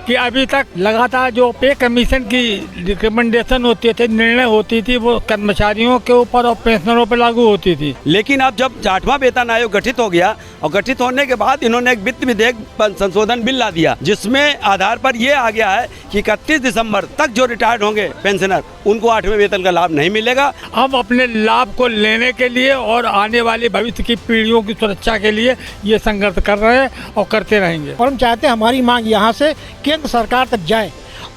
कि अभी तक लगातार जो पे कमीशन की रिकमेंडेशन होती थी, निर्णय होती थी, वो कर्मचारियों के ऊपर और पेंशनरों पर लागू होती थी। लेकिन अब जब 8वां वेतन आयोग गठित हो गया और गठित होने के बाद इन्होंने एक वित्त विधेयक संशोधन बिल ला दिया, जिसमें आधार पर ये आ गया है कि 31 दिसंबर तक जो रिटायर्ड होंगे पेंशनर, उनको 8वें वेतन का लाभ नहीं मिलेगा। हम अपने लाभ को लेने के लिए और आने वाली भविष्य की पीढ़ियों की सुरक्षा के लिए ये संघर्ष कर रहे हैं और करते रहेंगे। और हम चाहते हैं हमारी मांग यहाँ से केंद्र सरकार तक जाए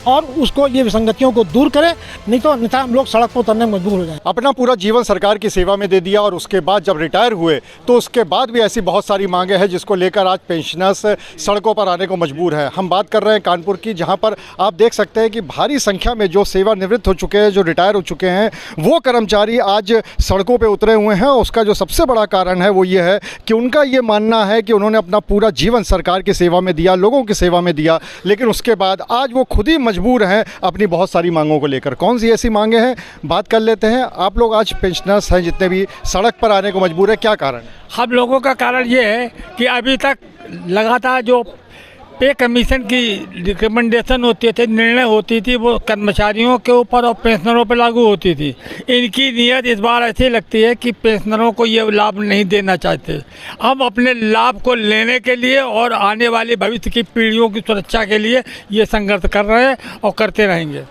और उसको ये विसंगतियों को दूर करें, नहीं तो अन्यथा हम लोग सड़क पर उतरने में मजबूर हो जाएं। अपना पूरा जीवन सरकार की सेवा में दे दिया और उसके बाद जब रिटायर हुए तो उसके बाद भी ऐसी बहुत सारी मांगे हैं जिसको लेकर आज पेंशनर्स सड़कों पर आने को मजबूर है। हम बात कर रहे हैं कानपुर की, जहां पर आप देख सकते हैं कि भारी संख्या में जो सेवानिवृत्त हो चुके हैं, जो रिटायर हो चुके हैं, वो कर्मचारी आज सड़कों पर उतरे हुए हैं। उसका जो सबसे बड़ा कारण है वो ये है कि उनका ये मानना है कि उन्होंने अपना पूरा जीवन सरकार की सेवा में दिया, लोगों की सेवा में दिया, लेकिन उसके बाद आज वो खुद ही मजबूर हैं अपनी बहुत सारी मांगों को लेकर। कौन सी ऐसी मांगे हैं, बात कर लेते हैं। आप लोग आज पेंशनर्स हैं जितने भी, सड़क पर आने को मजबूर है, क्या कारण है? हम लोगों का कारण ये है कि अभी तक लगातार जो पे कमीशन की रिकमेंडेशन होती थी, निर्णय होती थी, वो कर्मचारियों के ऊपर और पेंशनरों पर लागू होती थी। इनकी नीयत इस बार ऐसी लगती है कि पेंशनरों को ये लाभ नहीं देना चाहते। हम अपने लाभ को लेने के लिए और आने वाली भविष्य की पीढ़ियों की सुरक्षा के लिए ये संघर्ष कर रहे हैं और करते रहेंगे।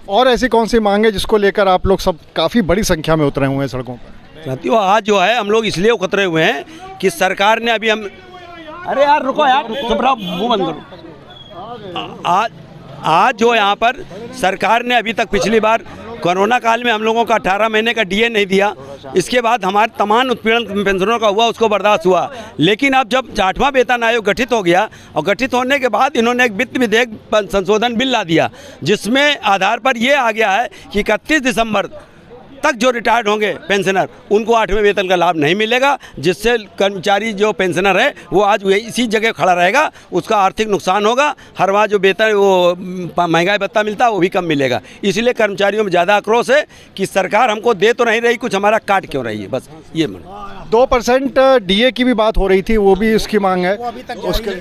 और ऐसी कौन सी मांग है जिसको लेकर आप लोग सब काफ़ी बड़ी संख्या में उतरे हुए हैं सड़कों पर? साथियों, आज जो है हम लोग इसलिए उतरे हुए हैं कि सरकार ने अभी हम, अरे यार रुको यार, चुप रहो, मुंह बंद करो। आज जो यहाँ पर सरकार ने अभी तक पिछली बार कोरोना काल में हम लोगों का 18 महीने का डीए नहीं दिया, इसके बाद हमारे तमाम उत्पीड़न पेंशनरों का हुआ, उसको बर्दाश्त हुआ। लेकिन अब जब 8वां वेतन आयोग गठित हो गया और गठित होने के बाद इन्होंने एक वित्त विधेयक संशोधन बिल ला दिया, जिसमें आधार पर ये आ गया है कि 31 दिसंबर तक जो रिटायर्ड होंगे पेंशनर, उनको 8वें वेतन का लाभ नहीं मिलेगा, जिससे कर्मचारी जो पेंशनर है वो आज इसी जगह खड़ा रहेगा, उसका आर्थिक नुकसान होगा। हर बार जो वेतन वो महंगाई भत्ता मिलता है वो भी कम मिलेगा। इसलिए कर्मचारियों में ज़्यादा आक्रोश है कि सरकार हमको दे तो नहीं रही, कुछ हमारा काट क्यों रही है, बस ये 2% डीए की भी बात हो रही थी, वो भी उसकी मांग है। उसके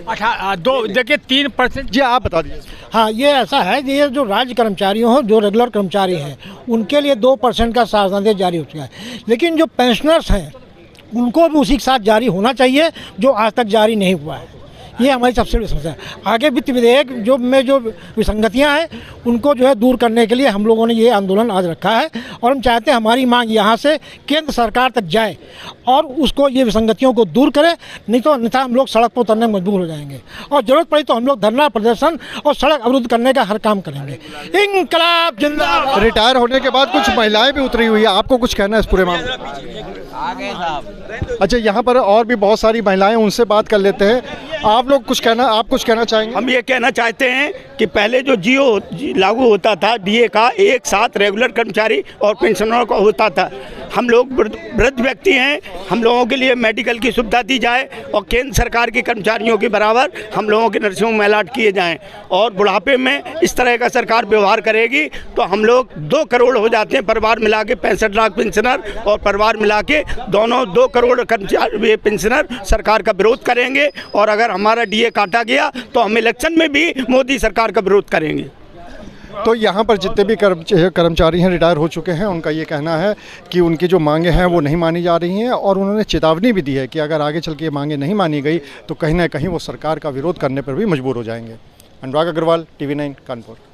देखिए 3%। जी आप बता दीजिए। हाँ, ये ऐसा है कि ये जो राज्य कर्मचारी हो, जो रेगुलर कर्मचारी हैं, उनके लिए 2% का साधनादेश जारी हो चुका है, लेकिन जो पेंशनर्स हैं उनको भी उसी के साथ जारी होना चाहिए जो आज तक जारी नहीं हुआ है। ये हमारी सबसे बड़ी समस्या है। आगे वित्त विधेयक जो विसंगतियां हैं उनको जो है दूर करने के लिए हम लोगों ने ये आंदोलन आज रखा है और हम चाहते हैं हमारी मांग यहाँ से केंद्र सरकार तक जाए और उसको ये विसंगतियों को दूर करें, नहीं तो अन्यथा हम लोग सड़क पर उतरने में मजबूर हो जाएंगे और ज़रूरत पड़ी तो हम लोग धरना प्रदर्शन और सड़क अवरुद्ध करने का हर काम करेंगे। इंकलाब जिंदाबाद। रिटायर होने के बाद कुछ महिलाएं भी उतरी हुई है, आपको कुछ कहना है इस पूरे मामले में? अच्छा, यहाँ पर और भी बहुत सारी महिलाएं, उनसे बात कर लेते हैं। आप कुछ कहना चाहेंगे? हम ये कहना चाहते हैं कि पहले जो जियो लागू होता था डीए का, एक साथ रेगुलर कर्मचारी और पेंशनरों का होता था। हम लोग वृद्ध व्यक्ति हैं, हम लोगों के लिए मेडिकल की सुविधा दी जाए और केंद्र सरकार के कर्मचारियों के बराबर हम लोगों के नर्सिंग में अलॉट किए जाएं। और बुढ़ापे में इस तरह का सरकार व्यवहार करेगी तो हम लोग 2 करोड़ हो जाते हैं परिवार मिला के, 65 लाख पेंशनर और परिवार मिला के दोनों 2 करोड़ कर्मचारी पेंशनर सरकार का विरोध करेंगे। और अगर हमारा डीए काटा गया तो हम इलेक्शन में भी मोदी सरकार का विरोध करेंगे। तो यहाँ पर जितने भी कर्मचारी हैं, रिटायर हो चुके हैं, उनका ये कहना है कि उनकी जो मांगे हैं वो नहीं मानी जा रही हैं और उन्होंने चेतावनी भी दी है कि अगर आगे चल के ये मांगे नहीं मानी गई तो कहीं ना कहीं वो सरकार का विरोध करने पर भी मजबूर हो जाएंगे। अनुराग अग्रवाल, TV9 कानपुर।